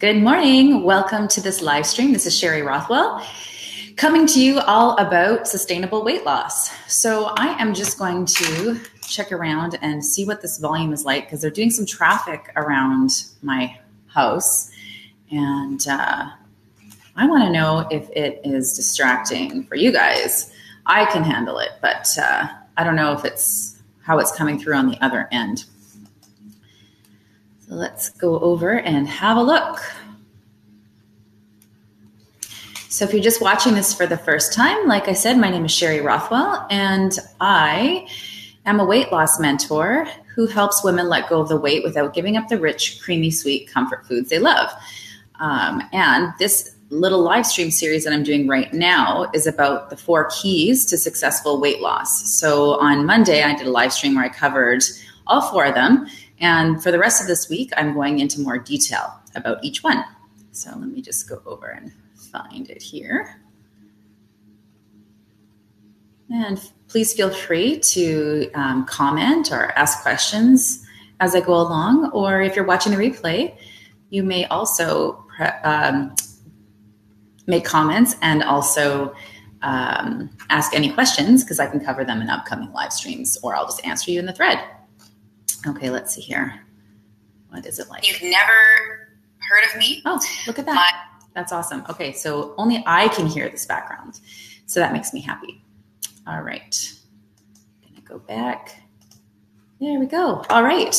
Good morning. Welcome to this live stream. This is Sherry Rothwell coming to you all about sustainable weight loss. So I am just going to check around and see what this volume is like because they're doing some traffic around my house. And I want to know if it is distracting for you guys. I can handle it, but I don't know if it's how it's coming through on the other end. So let's go over and have a look. So if you're just watching this for the first time, like I said, my name is Sherry Rothwell, and I am a weight loss mentor who helps women let go of the weight without giving up the rich, creamy, sweet comfort foods they love. And this little live stream series that I'm doing right now is about the 4 keys to successful weight loss. So on Monday, I did a live stream where I covered all 4 of them. And for the rest of this week, I'm going into more detail about each one. So let me just go over and find it here. And please feel free to comment or ask questions as I go along. Or if you're watching the replay, you may also make comments and also ask any questions because I can cover them in upcoming live streams, or I'll just answer you in the thread. Okay, let's see here. What is it like? You've never heard of me? Oh, look at that. That's awesome. Okay, so only I can hear this background. So that makes me happy. All right. I'm going to go back. There we go. All right.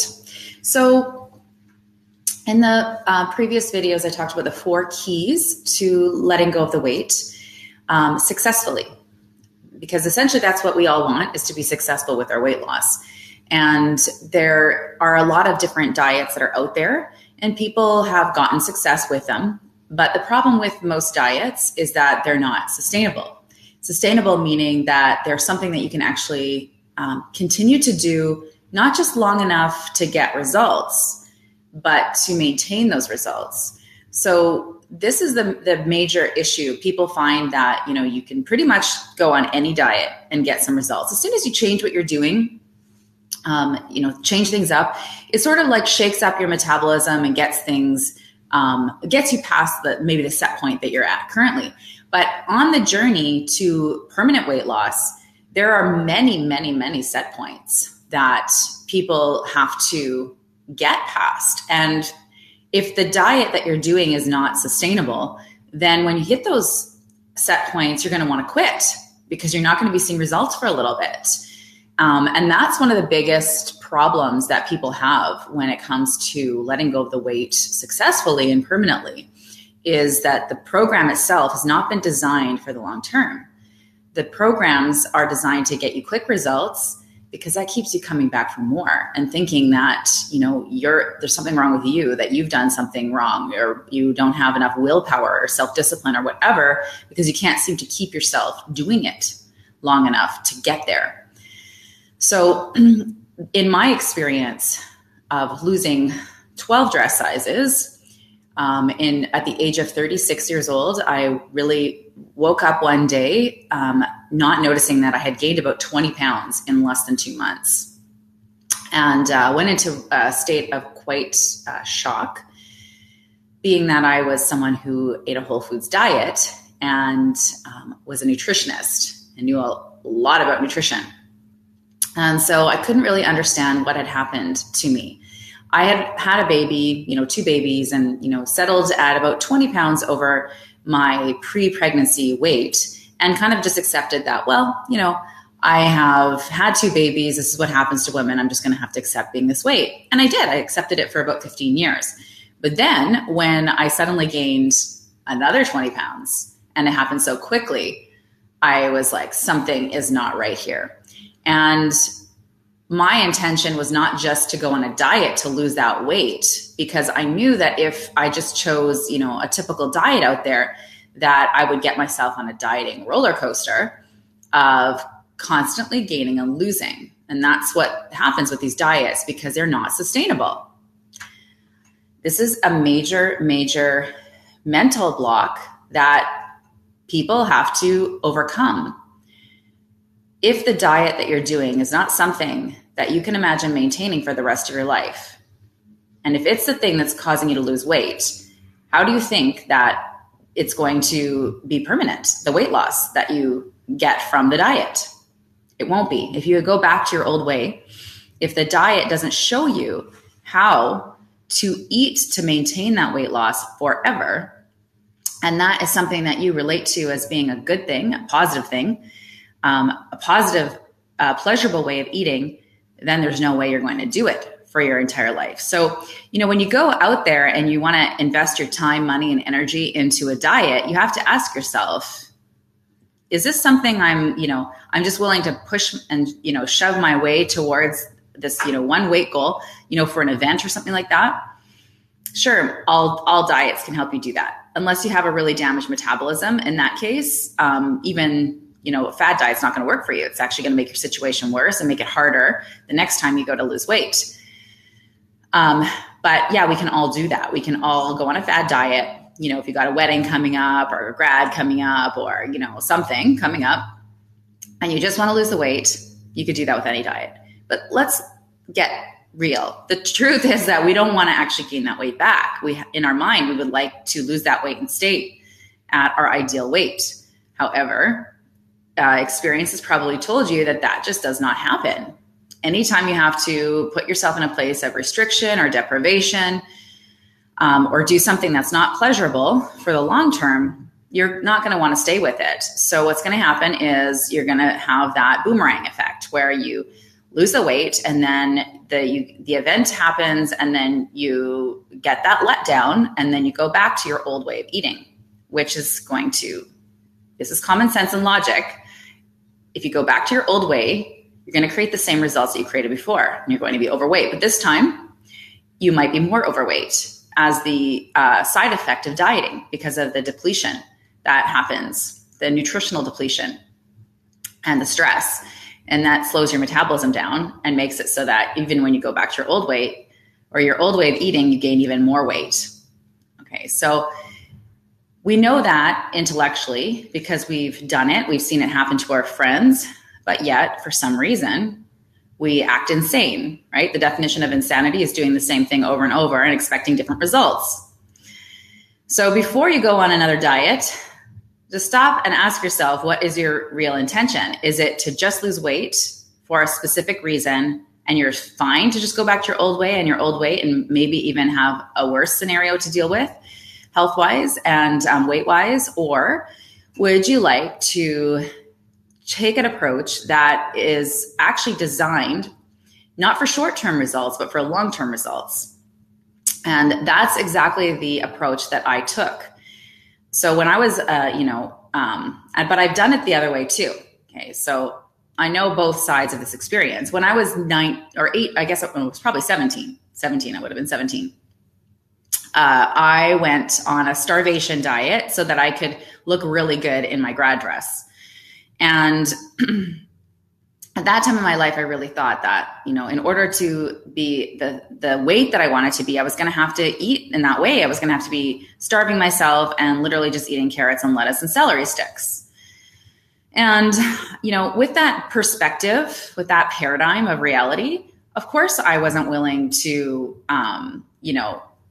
So in the previous videos, I talked about the 4 keys to letting go of the weight successfully. Because essentially that's what we all want, is to be successful with our weight loss. And there are a lot of different diets that are out there, and people have gotten success with them. But the problem with most diets is that they're not sustainable. Sustainable meaning that they're something that you can actually continue to do, not just long enough to get results, but to maintain those results. So this is the major issue. People find that, you can pretty much go on any diet and get some results. As soon as you change what you're doing, change things up, it sort of like shakes up your metabolism and gets things, gets you past maybe the set point that you're at currently. But on the journey to permanent weight loss, there are many, many, many set points that people have to get past. And if the diet that you're doing is not sustainable, then when you hit those set points, you're going to want to quit because you're not going to be seeing results for a little bit. And that's one of the biggest problems that people have when it comes to letting go of the weight successfully and permanently, is that the program itself has not been designed for the long term. The programs are designed to get you quick results because that keeps you coming back for more and thinking that, there's something wrong with you, that you've done something wrong, or you don't have enough willpower or self-discipline or whatever, because you can't seem to keep yourself doing it long enough to get there. So in my experience of losing 12 dress sizes, at the age of 36 years old, I really woke up one day not noticing that I had gained about 20 pounds in less than 2 months, and went into a state of quite shock, being that I was someone who ate a whole foods diet and was a nutritionist and knew a lot about nutrition. And so I couldn't really understand what had happened to me. I had a baby, 2 babies, and, settled at about 20 pounds over my pre-pregnancy weight, and kind of just accepted that, I have had 2 babies. This is what happens to women. I'm just going to have to accept being this weight. And I did. I accepted it for about 15 years. But then when I suddenly gained another 20 pounds, and it happened so quickly, I was like, something is not right here. And my intention was not just to go on a diet to lose that weight, because I knew that if I just chose, a typical diet out there, that I would get myself on a dieting roller coaster of constantly gaining and losing. And that's what happens with these diets because they're not sustainable. This is a major, major mental block that people have to overcome. If the diet that you're doing is not something that you can imagine maintaining for the rest of your life, and if it's the thing that's causing you to lose weight, how do you think that it's going to be permanent, the weight loss that you get from the diet? It won't be. If you go back to your old way, if the diet doesn't show you how to eat to maintain that weight loss forever, and that is something that you relate to as being a good thing, a positive thing, a positive, pleasurable way of eating, then there's no way you're going to do it for your entire life. So, when you go out there and you want to invest your time, money, and energy into a diet, you have to ask yourself, is this something I'm just willing to push and, shove my way towards this, one weight goal, for an event or something like that? Sure, all diets can help you do that, unless you have a really damaged metabolism. In that case, even a fad diet's not going to work for you. It's actually going to make your situation worse and make it harder the next time you go to lose weight. But yeah, we can all do that. We can all go on a fad diet. If you got a wedding coming up or a grad coming up or, something coming up and you just want to lose the weight, you could do that with any diet. But let's get real. The truth is that we don't want to actually gain that weight back. In our mind, we would like to lose that weight and stay at our ideal weight. However, experience has probably told you that just does not happen. Anytime you have to put yourself in a place of restriction or deprivation, or do something that's not pleasurable for the long term, you're not going to want to stay with it. So what's going to happen is you're going to have that boomerang effect where you lose the weight and then the event happens and then you get that letdown and then you go back to your old way of eating, which is this is common sense and logic. If you go back to your old way, you're going to create the same results that you created before, and you're going to be overweight. But this time, you might be more overweight as the side effect of dieting because of the depletion that happens, the nutritional depletion and the stress. And that slows your metabolism down and makes it so that even when you go back to your old weight or your old way of eating, you gain even more weight. Okay, so we know that intellectually because we've done it. We've seen it happen to our friends. But yet, for some reason, we act insane, right? The definition of insanity is doing the same thing over and over and expecting different results. So before you go on another diet, just stop and ask yourself, what is your real intention? Is it to just lose weight for a specific reason and you're fine to just go back to your old way and your old weight and maybe even have a worse scenario to deal with health-wise and weight-wise? Or would you like to take an approach that is actually designed not for short-term results, but for long-term results? And that's exactly the approach that I took. So when I was, but I've done it the other way too. Okay. So I know both sides of this experience. When I was 9 or 8, I guess it was probably 17, I would have been 17. I went on a starvation diet so that I could look really good in my grad dress. And at that time in my life, I really thought that, in order to be the weight that I wanted to be, I was going to have to eat in that way. I was going to have to be starving myself and literally just eating carrots and lettuce and celery sticks. And, with that perspective, with that paradigm of reality, of course, I wasn't willing to,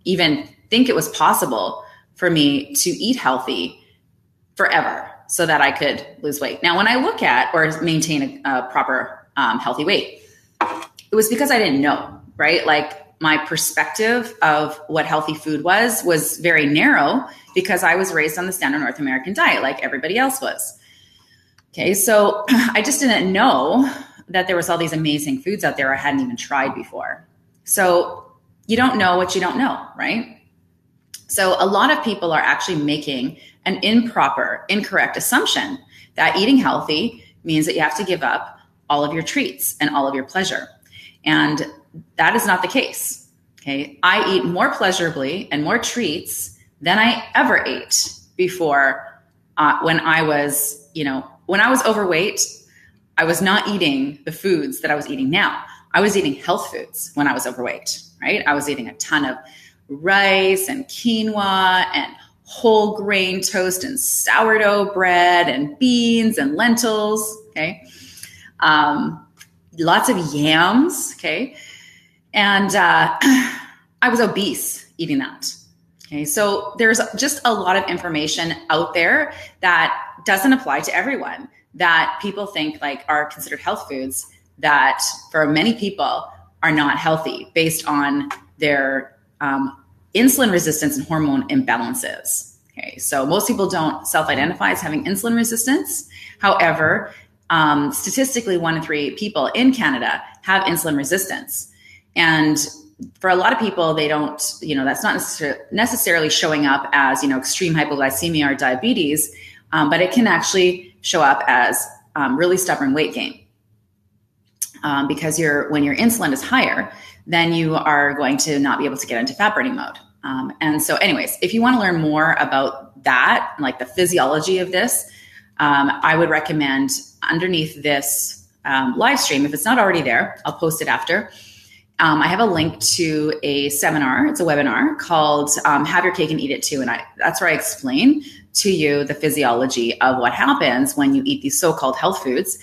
even think it was possible for me to eat healthy forever, so that I could lose weight. Now, when I look at or maintain a proper healthy weight, it was because I didn't know, right? Like my perspective of what healthy food was very narrow because I was raised on the standard North American diet like everybody else was. Okay, so I just didn't know that there was all these amazing foods out there I hadn't even tried before. So you don't know what you don't know, right? So a lot of people are actually making an incorrect assumption that eating healthy means that you have to give up all of your treats and all of your pleasure. And that is not the case. Okay. I eat more pleasurably and more treats than I ever ate before. When I was overweight, I was not eating the foods that I was eating now. I was eating health foods when I was overweight, right? I was eating a ton of rice and quinoa and whole grain toast and sourdough bread and beans and lentils. Okay. Lots of yams. Okay. And I was obese eating that. Okay, so there's just a lot of information out there that doesn't apply to everyone, that people think like are considered health foods that for many people are not healthy based on their insulin resistance and hormone imbalances. Okay, so most people don't self-identify as having insulin resistance. However, statistically, 1 in 3 people in Canada have insulin resistance. And for a lot of people, they don't, that's not necessarily showing up as, extreme hypoglycemia or diabetes, but it can actually show up as really stubborn weight gain. Because when your insulin is higher, then you are going to not be able to get into fat burning mode. And so anyways, if you want to learn more about that, like the physiology of this, I would recommend underneath this live stream, if it's not already there, I'll post it after. I have a link to a seminar. It's a webinar called Have Your Cake and Eat It Too. And that's where I explain to you the physiology of what happens when you eat these so-called health foods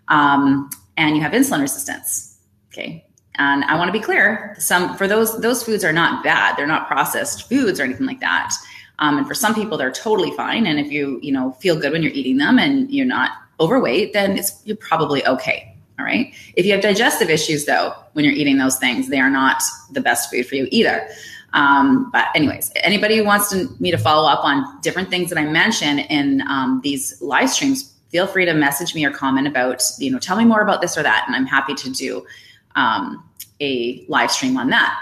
and you have insulin resistance. Okay. And I want to be clear, for those foods are not bad. They're not processed foods or anything like that. And for some people, they're totally fine. And if you feel good when you're eating them and you're not overweight, then you're probably okay. All right. If you have digestive issues, though, when you're eating those things, they are not the best food for you either. But anyways, anybody who wants me to follow up on different things that I mention in these live streams, feel free to message me or comment about, tell me more about this or that. And I'm happy to do a live stream on that.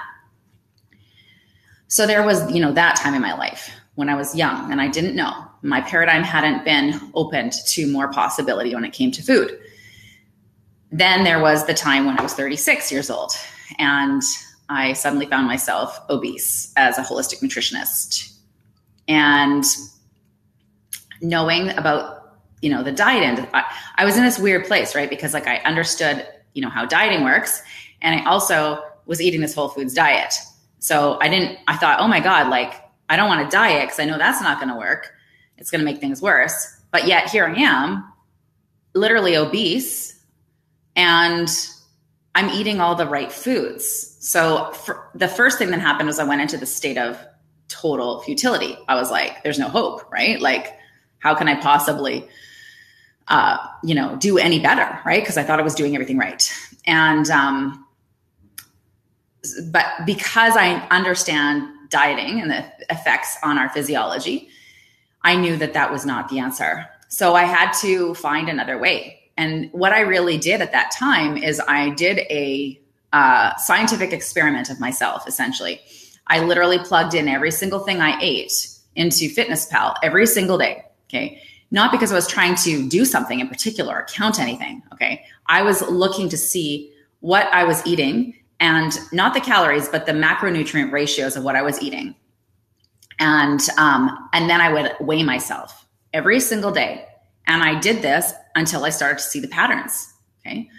So there was, that time in my life when I was young and I didn't know. My paradigm hadn't been opened to more possibility when it came to food. Then there was the time when I was 36 years old and I suddenly found myself obese as a holistic nutritionist. And knowing about, the diet end, I was in this weird place, right? Because like I understood, how dieting works. And I also was eating this whole foods diet. So I thought, oh my God, like I don't want to diet because I know that's not going to work. It's going to make things worse. But yet here I am, literally obese, and I'm eating all the right foods. So the first thing that happened was I went into the state of total futility. I was like, there's no hope, right? Like, how can I possibly, do any better, right? Because I thought I was doing everything right. And, but because I understand dieting and the effects on our physiology, I knew that was not the answer. So I had to find another way. And what I really did at that time is I did a scientific experiment of myself, essentially. I literally plugged in every single thing I ate into FitnessPal every single day, okay? Not because I was trying to do something in particular or count anything, okay? I was looking to see what I was eating and not the calories, but the macronutrient ratios of what I was eating. And then I would weigh myself every single day. And I did this until I started to see the patterns, okay?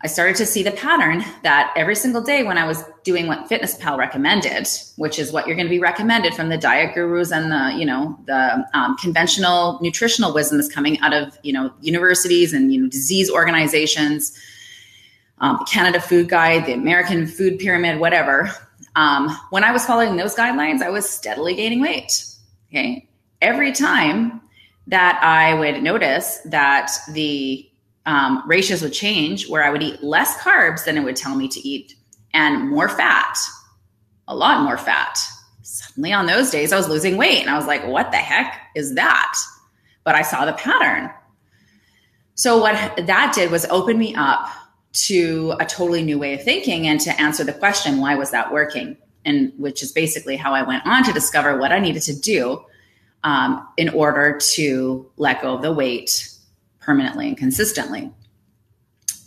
I started to see the pattern that every single day when I was doing what FitnessPal recommended, which is what you're going to be recommended from the diet gurus and the conventional nutritional wisdom that's coming out of, universities and, disease organizations, the Canada Food Guide, the American Food Pyramid, whatever. When I was following those guidelines, I was steadily gaining weight, okay? Every time that I would notice that the ratios would change where I would eat less carbs than it would tell me to eat and more fat, a lot more fat. Suddenly on those days I was losing weight and I was like, what the heck is that? But I saw the pattern. So what that did was open me up to a totally new way of thinking and to answer the question, why was that working? And which is basically how I went on to discover what I needed to do in order to let go of the weight permanently and consistently.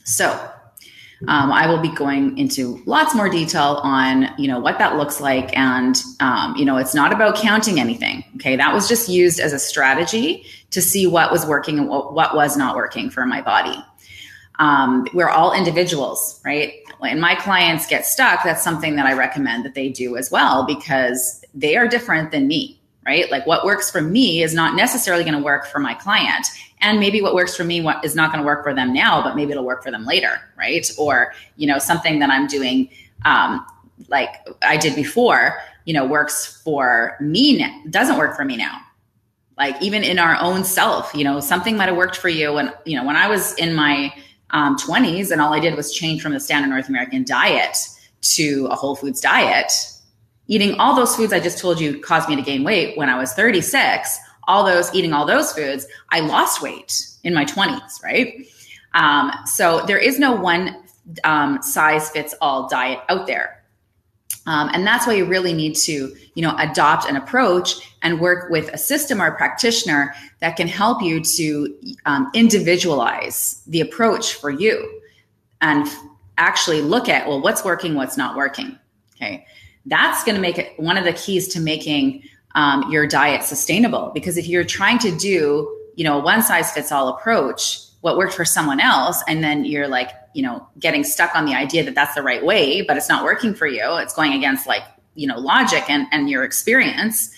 So I will be going into lots more detail on, what that looks like. And, it's not about counting anything. Okay. That was just used as a strategy to see what was working and what was not working for my body. We're all individuals, right? When my clients get stuck, that's something that I recommend that they do as well, because they are different than me, right? Like what works for me is not necessarily going to work for my client. And maybe what works for me is not going to work for them now, but maybe it'll work for them later, right? Or, something that I'm doing like I did before works for me now, doesn't work for me now. Like even in our own self, something might've worked for you when, when I was in my 20s and all I did was change from the standard North American diet to a whole foods diet. Eating all those foods I just told you caused me to gain weight when I was 36. Eating all those foods, I lost weight in my 20s, right? So there is no one size fits all diet out there. And that's why you really need to, adopt an approach and work with a system or a practitioner that can help you to individualize the approach for you and actually look at, well, what's working, what's not working. Okay. That's going to make it one of the keys to making your diet sustainable. Because if you're trying to do, a one size fits all approach, what worked for someone else, and then you're like, getting stuck on the idea that that's the right way, but it's not working for you. It's going against logic and your experience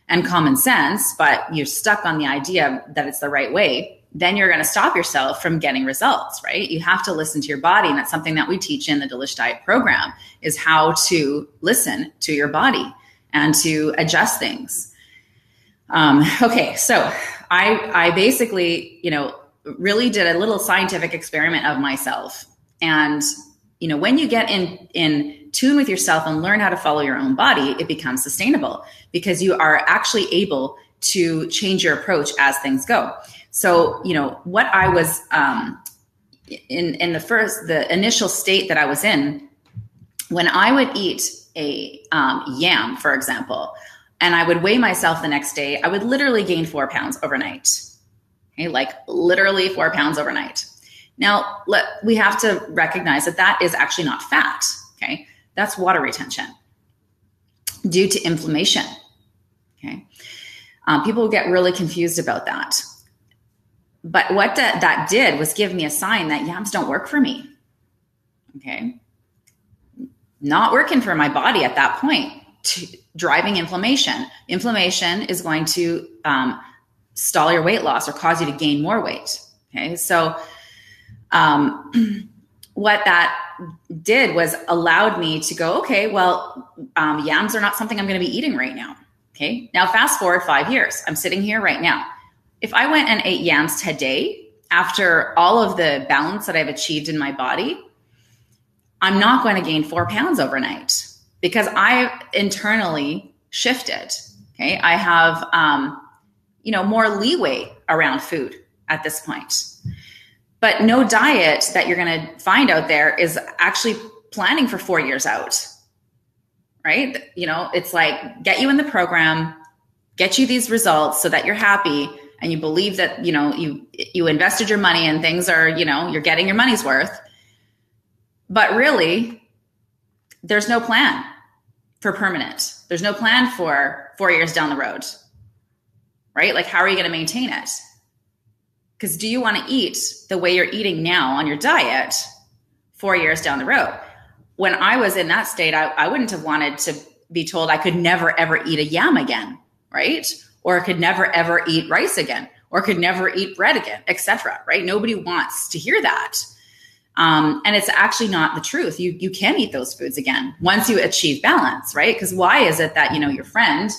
and common sense, but you're stuck on the idea that it's the right way. Then you're going to stop yourself from getting results, right? You have to listen to your body. And that's something that we teach in the Delish Diet program, is how to listen to your body and to adjust things. Okay. So I basically, really did a little scientific experiment of myself. And, when you get in tune with yourself and learn how to follow your own body, it becomes sustainable because you are actually able to change your approach as things go. So, what I was in the initial state that I was in, when I would eat a yam, for example, and I would weigh myself the next day, I would literally gain 4 pounds overnight. Okay, like literally 4 pounds overnight. Now, we have to recognize that is actually not fat. Okay, that's water retention due to inflammation. Okay, people get really confused about that. But what that did was give me a sign that yams don't work for me. Okay, not working for my body at that point, driving inflammation. Inflammation is going to stall your weight loss or cause you to gain more weight. Okay, so what that did was allowed me to go, okay, well, yams are not something I'm going to be eating right now. Okay, now fast forward 5 years. I'm sitting here right now. If I went and ate yams today, after all of the balance that I've achieved in my body, I'm not going to gain 4 pounds overnight because I internally shifted. Okay, I have more leeway around food at this point. But no diet that you're going to find out there is actually planning for 4 years out, right? It's like get you in the program, get you these results so that you're happy and you believe that, you invested your money and things are, you're getting your money's worth. But really, there's no plan for permanent. There's no plan for 4 years down the road, right? Like, how are you going to maintain it? Because do you want to eat the way you're eating now on your diet 4 years down the road? When I was in that state, I wouldn't have wanted to be told I could never, ever eat a yam again, right? Or could never, ever eat rice again, or could never eat bread again, etc. Right? Nobody wants to hear that. And it's actually not the truth. You can eat those foods again once you achieve balance, right? Because why is it that, your friend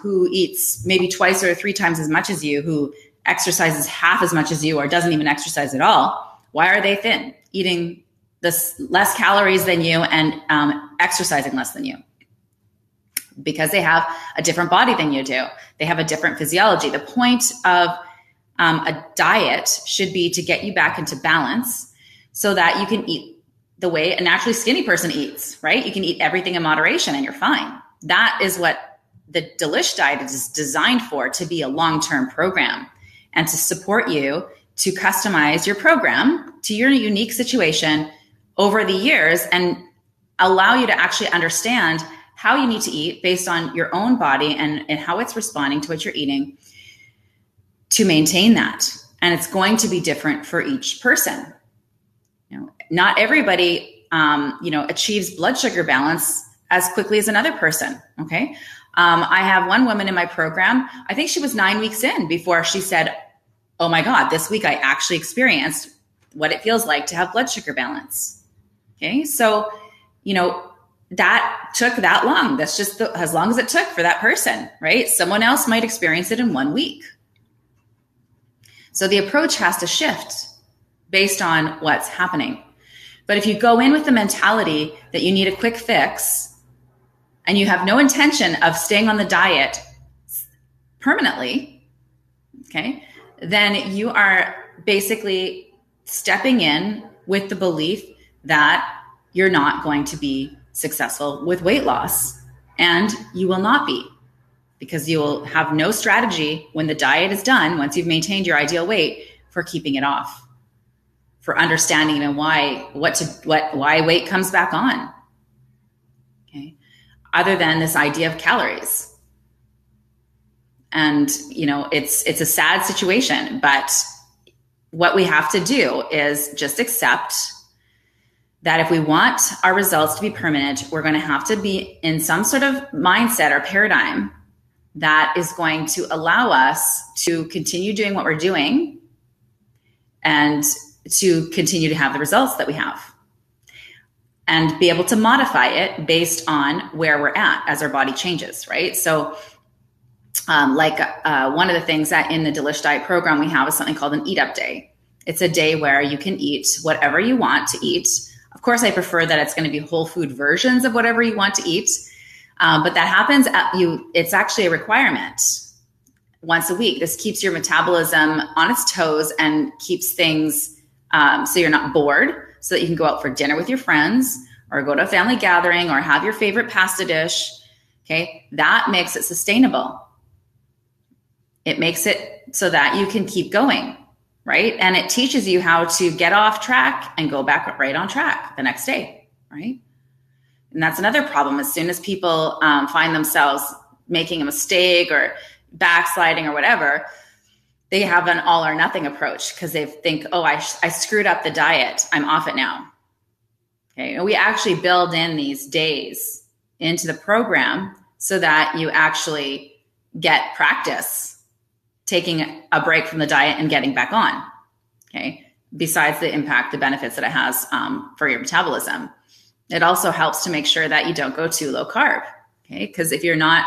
who eats maybe twice or 3 times as much as you, who exercises half as much as you or doesn't even exercise at all, why are they thin, eating this less calories than you and exercising less than you? Because they have a different body than you do. They have a different physiology. The point of a diet should be to get you back into balance so that you can eat the way a naturally skinny person eats, right? You can eat everything in moderation and you're fine. That is what the Delish diet is designed for, to be a long-term program and to support you to customize your program to your unique situation over the years and allow you to actually understand how you need to eat based on your own body and how it's responding to what you're eating to maintain that. And it's going to be different for each person. Not everybody, achieves blood sugar balance as quickly as another person. Okay. I have one woman in my program. I think she was 9 weeks in before she said, oh my God, this week I actually experienced what it feels like to have blood sugar balance. Okay. So, that took that long. That's just as long as it took for that person, right? Someone else might experience it in 1 week. So the approach has to shift based on what's happening. But if you go in with the mentality that you need a quick fix and you have no intention of staying on the diet permanently, okay, then you are basically stepping in with the belief that you're not going to be successful with weight loss. And you will not be, because you will have no strategy when the diet is done, once you've maintained your ideal weight, for keeping it off, for understanding even why weight comes back on. Okay. Other than this idea of calories. And, it's a sad situation, but what we have to do is just accept that if we want our results to be permanent, we're going to have to be in some sort of mindset or paradigm that is going to allow us to continue doing what we're doing and to continue to have the results that we have, and be able to modify it based on where we're at as our body changes, right? So one of the things that in the Delish Diet program we have is something called an eat up day. It's a day where you can eat whatever you want to eat. Of course, I prefer that it's going to be whole food versions of whatever you want to eat. But that happens it's actually a requirement once a week. This keeps your metabolism on its toes and keeps things so you're not bored, so that you can go out for dinner with your friends or go to a family gathering or have your favorite pasta dish. Okay. That makes it sustainable. It makes it so that you can keep going, right? And it teaches you how to get off track and go back right on track the next day, right? And that's another problem. As soon as people find themselves making a mistake or backsliding or whatever, they have an all or nothing approach, because they think, oh, I screwed up the diet, I'm off it now. Okay, and we actually build in these days into the program so that you actually get practice taking a break from the diet and getting back on. Okay, besides the impact, the benefits that it has for your metabolism. It also helps to make sure that you don't go too low carb. Okay, because if you're not,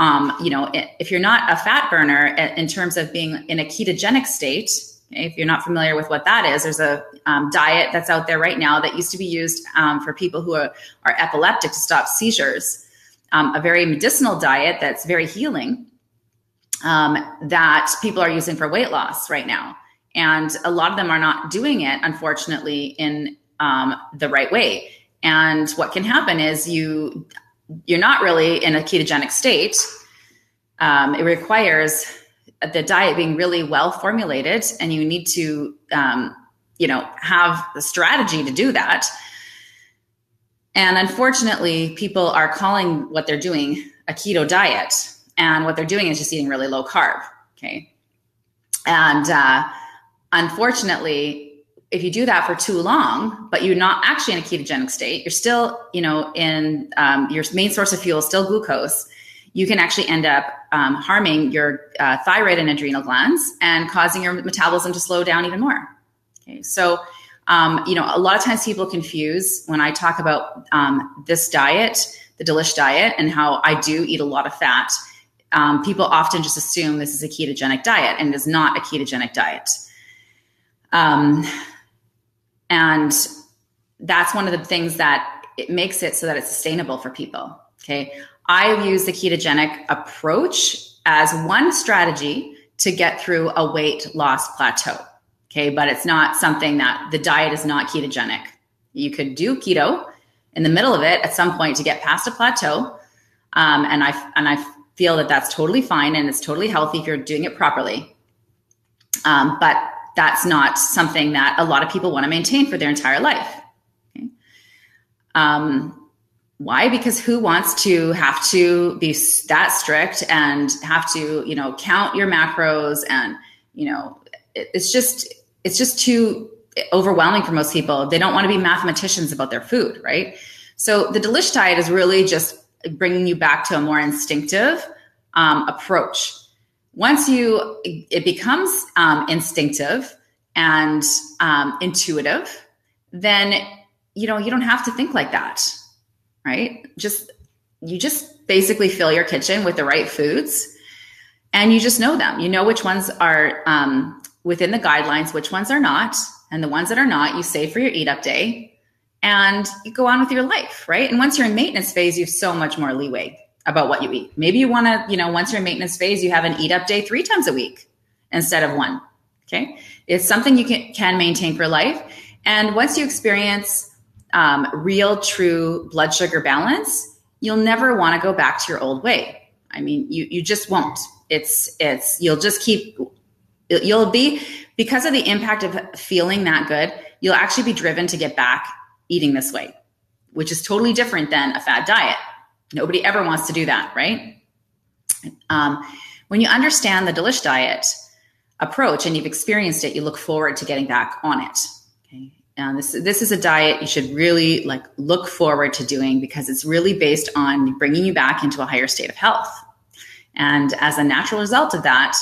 if you're not a fat burner in terms of being in a ketogenic state, okay, if you're not familiar with what that is, there's a diet that's out there right now that used to be used for people who are epileptic to stop seizures, a very medicinal diet that's very healing, that people are using for weight loss right now. And a lot of them are not doing it, unfortunately, in the right way. And what can happen is you're not really in a ketogenic state. It requires the diet being really well formulated, and you need to, have the strategy to do that. And unfortunately, people are calling what they're doing a keto diet, and what they're doing is just eating really low carb. Okay. And unfortunately, if you do that for too long, but you're not actually in a ketogenic state, you're still, in your main source of fuel is still glucose, you can actually end up harming your thyroid and adrenal glands and causing your metabolism to slow down even more. Okay, so a lot of times people confuse when I talk about this diet, the Delish diet, and how I do eat a lot of fat. People often just assume this is a ketogenic diet, and it is not a ketogenic diet. And that's one of the things that it makes it so that it's sustainable for people. Okay. I use the ketogenic approach as one strategy to get through a weight loss plateau. Okay. But it's not something that the diet is not ketogenic. You could do keto in the middle of it at some point to get past a plateau. And I feel that that's totally fine, and it's totally healthy if you're doing it properly. But that's not something that a lot of people want to maintain for their entire life. Okay. Why? Because who wants to have to be that strict and have to, count your macros, and, it's just too overwhelming for most people. They don't want to be mathematicians about their food, right? So the Delish diet is really just bringing you back to a more instinctive approach. Once it becomes instinctive and intuitive, then you don't have to think like that. right? You just basically fill your kitchen with the right foods, and you just know them. You know which ones are within the guidelines, which ones are not, and the ones that are not, you save for your eat up day, and you go on with your life, right? And once you're in maintenance phase, you have so much more leeway about what you eat. Maybe you want to, once you're in maintenance phase, you have an eat up day 3 times a week instead of 1. Okay. It's something you can maintain for life. And once you experience real, true blood sugar balance, you'll never want to go back to your old way. I mean, you just won't. You'll be, because of the impact of feeling that good, you'll actually be driven to get back eating this way, which is totally different than a fad diet. Nobody ever wants to do that, right? When you understand the Delish diet approach and you've experienced it, you look forward to getting back on it. Okay. This is a diet you should really look forward to doing, because it's really based on bringing you back into a higher state of health. And as a natural result of that,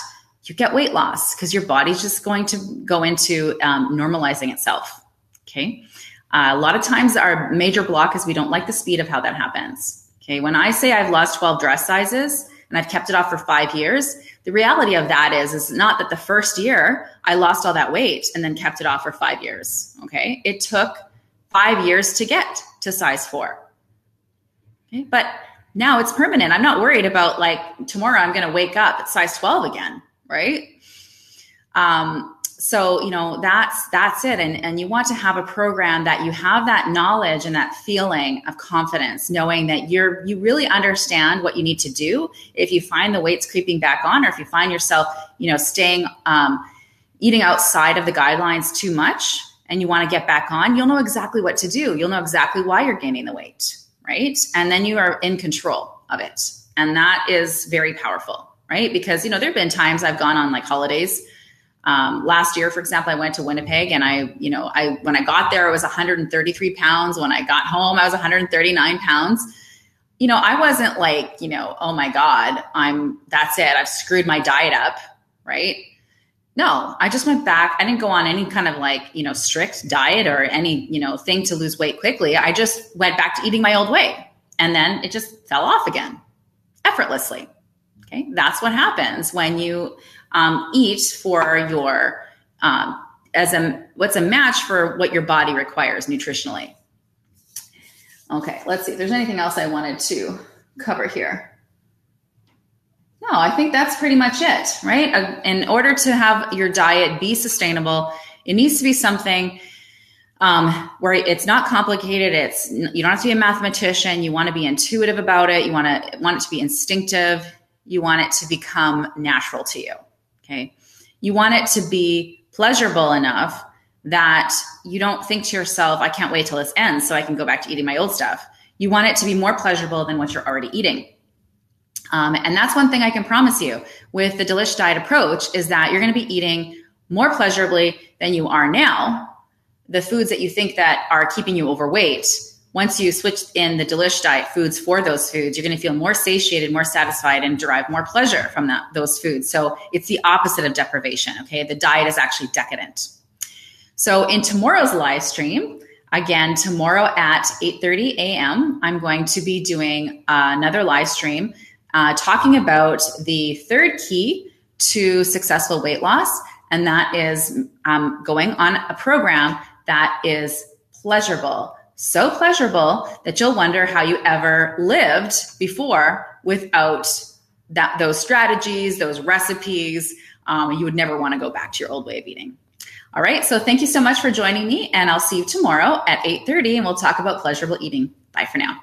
you get weight loss because your body's just going to go into normalizing itself. Okay. A lot of times our major block is we don't like the speed of how that happens. Okay. When I say I've lost 12 dress sizes and I've kept it off for 5 years, the reality of that is not that the first year I lost all that weight and then kept it off for 5 years. Okay. It took 5 years to get to size 4. Okay. But now it's permanent. I'm not worried about tomorrow I'm going to wake up at size 12 again. Right. So, that's it. And you want to have a program that you have that knowledge and that feeling of confidence, knowing that you really understand what you need to do. If you find the weight's creeping back on, or if you find yourself, staying, eating outside of the guidelines too much and you want to get back on, you'll know exactly what to do. You'll know exactly why you're gaining the weight. Right. And then you are in control of it. And that is very powerful. Right. Because, there have been times I've gone on holidays. Last year, for example, I went to Winnipeg and when I got there, I was 133 pounds. When I got home, I was 139 pounds. I wasn't oh my God, that's it. I've screwed my diet up. Right. No, I just went back. I didn't go on any kind of strict diet or any, thing to lose weight quickly. I just went back to eating my old way. And then it just fell off again effortlessly. Okay. That's what happens when you eat for your, what's a match for what your body requires nutritionally. Okay. Let's see if there's anything else I wanted to cover here. No, I think that's pretty much it, right? In order to have your diet be sustainable, it needs to be something where it's not complicated. You don't have to be a mathematician. You want to be intuitive about it. You want it to be instinctive. You want it to become natural to you. Okay. You want it to be pleasurable enough that you don't think to yourself, I can't wait till this ends so I can go back to eating my old stuff. You want it to be more pleasurable than what you're already eating. And that's one thing I can promise you with the Delish diet approach is that you're going to be eating more pleasurably than you are now. The foods that you think that are keeping you overweight, once you switch in the Delish diet foods for those foods, you're going to feel more satiated, more satisfied, and derive more pleasure from those foods. So it's the opposite of deprivation. Okay. The diet is actually decadent. So in tomorrow's live stream, again, tomorrow at 8:30 a.m., I'm going to be doing another live stream talking about the third key to successful weight loss. And that is going on a program that is pleasurable. So pleasurable that you'll wonder how you ever lived before without those strategies, those recipes. You would never want to go back to your old way of eating. All right. So thank you so much for joining me, and I'll see you tomorrow at 8:30, and we'll talk about pleasurable eating. Bye for now.